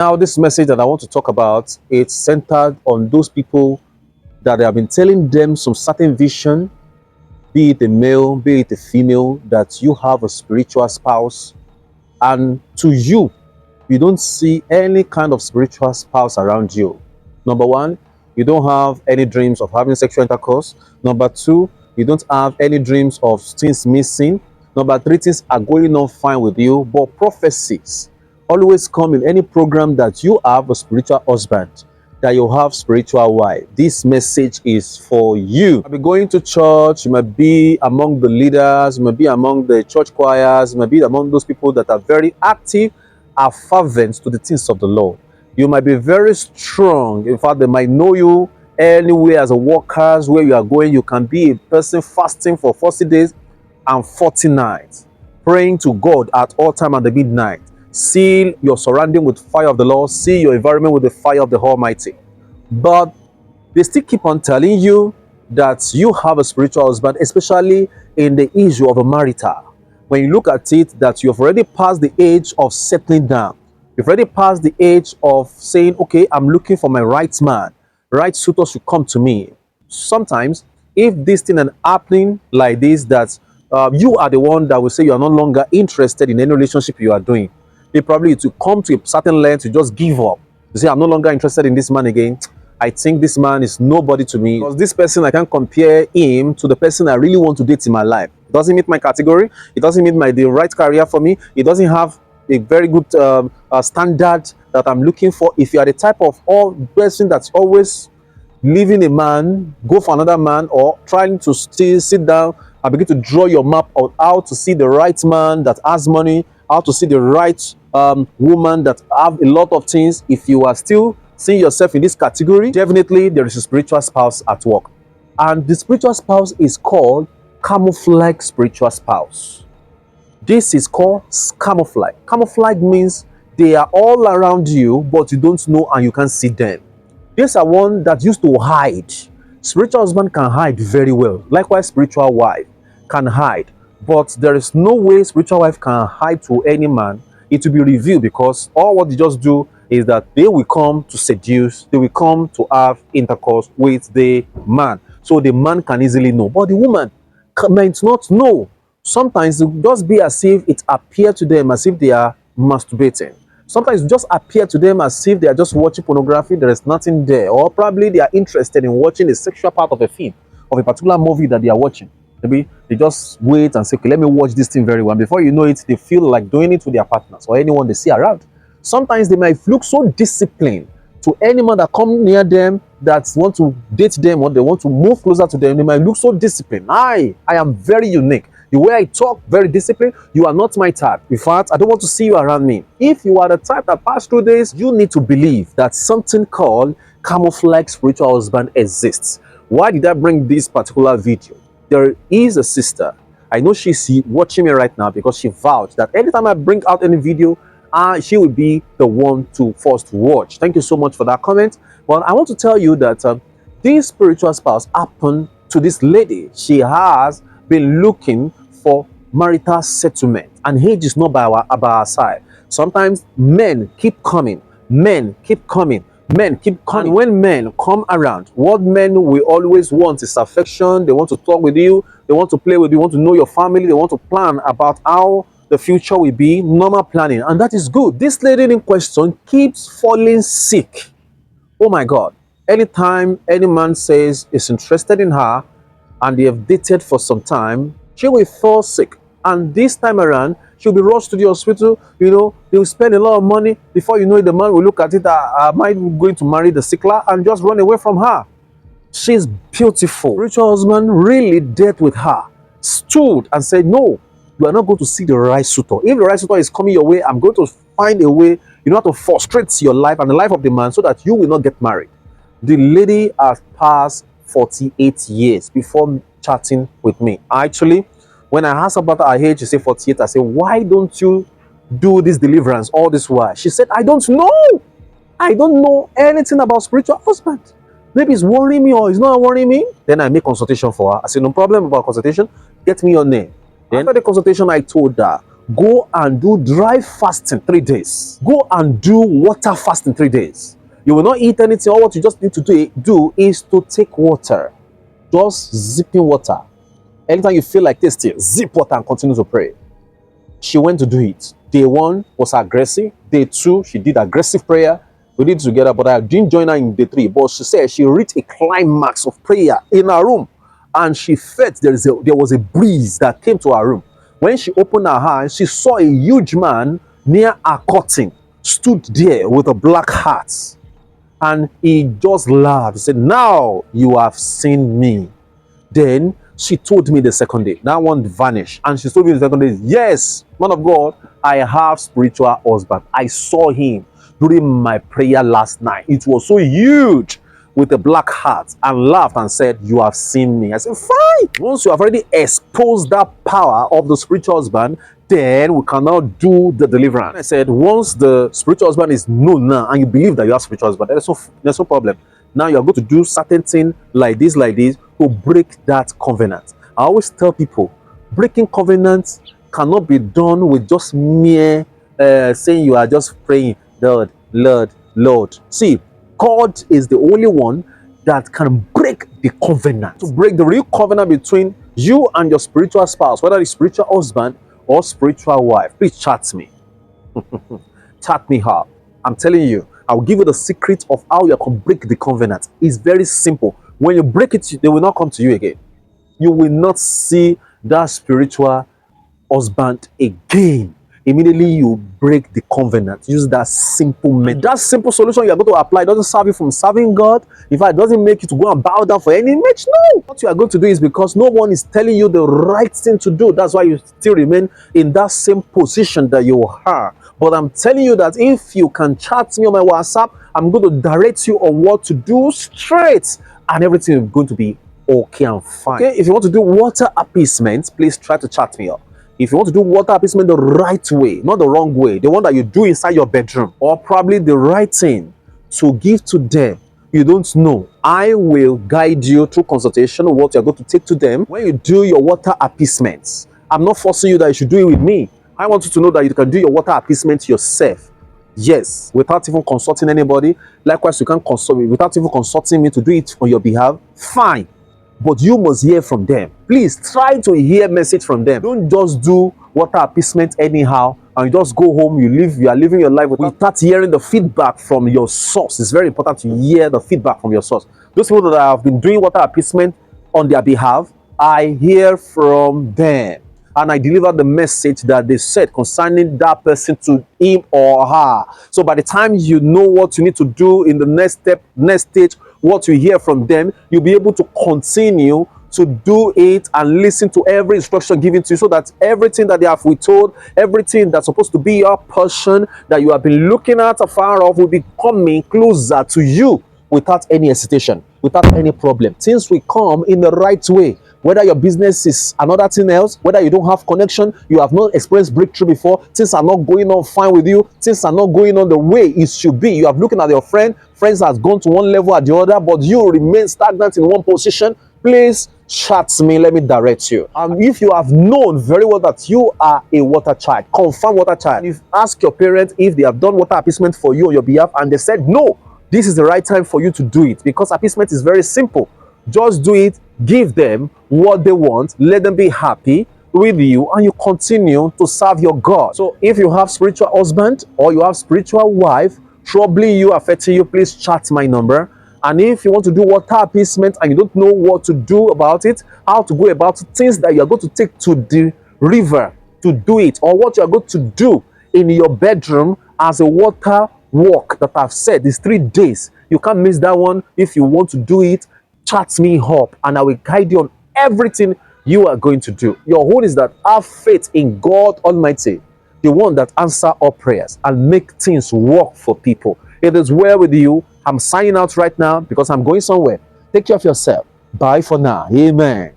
Now, this message that I want to talk about, it's centered on those people that have been telling them some certain vision, be it a male, be it a female, that you have a spiritual spouse, and to you, you don't see any kind of spiritual spouse around you. Number one, you don't have any dreams of having sexual intercourse. Number two, you don't have any dreams of things missing. Number three, things are going on fine with you, but prophecies always come in any program that you have a spiritual husband, that you have spiritual wife. This message is for you. I'll be going to church, you might be among the leaders, you might be among the church choirs, you might be among those people that are very active, are fervent to the things of the Lord. You might be very strong. In fact, they might know you anywhere as a workers, where you are going. You can be a person fasting for 40 days and 40 nights, praying to God at all time at the midnight. Seal your surrounding with fire of the Lord. Seal your environment with the fire of the Almighty. But they still keep on telling you that you have a spiritual husband, especially in the issue of a marital. When you look at it, that you've already passed the age of settling down. You've already passed the age of saying, okay, I'm looking for my right man. Right suitor should come to me. Sometimes, if this thing is happening like this, that you are the one that will say you are no longer interested in any relationship you are doing. They probably to come to a certain length to just give up. You say, I'm no longer interested in this man again. I think this man is nobody to me. Because this person, I can't compare him to the person I really want to date in my life. It doesn't meet my category. It doesn't meet the right career for me. It doesn't have a very good standard that I'm looking for. If you are the type of person that's always leaving a man, go for another man, or trying to still sit down and begin to draw your map on how to see the right man that has money, how to see the right woman that have a lot of things. If you are still seeing yourself in this category, definitely there is a spiritual spouse at work. And the spiritual spouse is called camouflage spiritual spouse. This is called camouflage. Camouflage means they are all around you, but you don't know and you can't see them. These are one that used to hide. Spiritual husband can hide very well. Likewise, spiritual wife can hide. But there is no way spiritual wife can hide to any man. It will be revealed, because all what they just do is that they will come to seduce, they will come to have intercourse with the man. So the man can easily know. But the woman might not know. Sometimes it will just be as if it appears to them as if they are masturbating. Sometimes it just appears to them as if they are just watching pornography, there is nothing there. Or probably they are interested in watching the sexual part of a film, of a particular movie that they are watching. Maybe they just wait and say, okay, let me watch this thing very well. Before you know it, they feel like doing it with their partners or anyone they see around. Sometimes they might look so disciplined to any man that come near them, that want to date them, or they want to move closer to them. They might look so disciplined. I am very unique. The way I talk, very disciplined. You are not my type. In fact, I don't want to see you around me. If you are the type that passed through this, you need to believe that something called camouflage spiritual husband exists. Why did I bring this particular video? There is a sister. I know she's watching me right now, because she vowed that anytime I bring out any video, she will be the one to first watch. Thank you so much for that comment. Well, I want to tell you that this spiritual spouse happened to this lady. She has been looking for marital settlement, and age is not by our side. Sometimes men keep coming, men keep coming. And when men come around, what men will always want is affection. They want to talk with you, they want to play with you, want to know your family, they want to plan about how the future will be, normal planning, and that is good. This lady in question keeps falling sick. Oh my God. Anytime any man says is interested in her and they have dated for some time, she will fall sick. And this time around, she'll be rushed to the hospital. You know, they will spend a lot of money. Before you know it, the man will look at it, am I going to marry the sickler, and just run away from her. She's beautiful. Spiritual husband really dealt with her, stood and said, no, you are not going to see the right suitor. If the right suitor is coming your way, I'm going to find a way, you know, how to frustrate your life and the life of the man, so that you will not get married. The lady has passed 48 years before chatting with me. Actually, when I asked about her age, she said 48. I said, why don't you do this deliverance all this while? She said, I don't know. I don't know anything about spiritual husband. Maybe it's worrying me or it's not worrying me. Then I make consultation for her. I said, no problem about consultation. Get me your name. Then after the consultation, I told her, Go and do dry fasting 3 days. Go and do water fasting 3 days. You will not eat anything. All what you just need to do is to take water. Just zipping water. Anytime you feel like tasting, zip water and continue to pray. She went to do it. Day 1 was aggressive. Day 2, she did aggressive prayer. We did it together, but I didn't join her in day 3. But she said she reached a climax of prayer in her room, and she felt there was a breeze that came to her room. When she opened her eyes, she saw a huge man near her curtain, stood there with a black hat, and he just laughed. He said, "Now you have seen me." Then she told me the second day. That one vanished. And she told me the second day, "Yes, man of God, I have spiritual husband. I saw him during my prayer last night. It was so huge with a black hat," and laughed and said, "You have seen me." I said, "Fine. Once you have already exposed that power of the spiritual husband, then we can now do the deliverance." I said, once the spiritual husband is known now, and you believe that you have spiritual husband, there's no problem. Now you're going to do certain things like this, to break that covenant. I always tell people, breaking covenants cannot be done with just mere saying you are just praying, Lord, Lord, Lord. See, God is the only one that can break the covenant. To break the real covenant between you and your spiritual spouse, whether it's spiritual husband or spiritual wife, please chat me. Chat me up. I'm telling you, I'll give you the secret of how you can break the covenant. It's very simple. When you break it, they will not come to you again. You will not see that spiritual husband again. Immediately you break the covenant. Use that simple method. That simple solution you are going to apply doesn't serve you from serving God. In fact, it doesn't make you to go and bow down for any image. No. What you are going to do is because no one is telling you the right thing to do. That's why you still remain in that same position that you are. But I'm telling you that if you can chat me on my WhatsApp, I'm going to direct you on what to do straight, and everything is going to be okay and fine. Okay, if you want to do water appeasement, please try to chat me up. If you want to do water appeasement the right way, not the wrong way, the one that you do inside your bedroom, or probably the right thing to give to them, you don't know, I will guide you through consultation of what you're going to take to them when you do your water appeasement. I'm not forcing you that you should do it with me. I want you to know that you can do your water appeasement yourself. Yes, without even consulting anybody. Likewise, you can consult me without even consulting me to do it on your behalf. Fine. But you must hear from them. Please try to hear message from them. Don't just do water appeasement anyhow and you just go home, you are living your life without hearing the feedback from your source. It's very important to hear the feedback from your source. Those people that have been doing water appeasement on their behalf, I hear from them. And I deliver the message that they said concerning that person to him or her. So by the time you know what you need to do in the next step, next stage, what you hear from them, you'll be able to continue to do it and listen to every instruction given to you, so that everything that they have foretold, everything that's supposed to be your portion that you have been looking at afar off, will be coming closer to you without any hesitation, without any problem. Things will come in the right way. Whether your business is another thing else, whether you don't have connection, you have not experienced breakthrough before, things are not going on fine with you, things are not going on the way it should be. You have looking at your friends has gone to one level or the other, but you remain stagnant in one position. Please chat me, let me direct you. And if you have known very well that you are a water child, confirm water child, if ask your parents if they have done water appeasement for you on your behalf and they said no, this is the right time for you to do it, because appeasement is very simple. Just do it, give them what they want, let them be happy with you, and you continue to serve your God. So if you have spiritual husband or you have spiritual wife troubling you, affecting you, please chat my number. And if you want to do water appeasement and you don't know what to do about it, how to go about it, things that you are going to take to the river to do it, or what you are going to do in your bedroom as a water walk that I've said is 3 days. You can't miss that one. If you want to do it, chat me up and I will guide you on everything you are going to do. Your own is that have faith in God Almighty, the one that answers all prayers and make things work for people. It is well with you. I'm signing out right now because I'm going somewhere. Take care of yourself. Bye for now. Amen.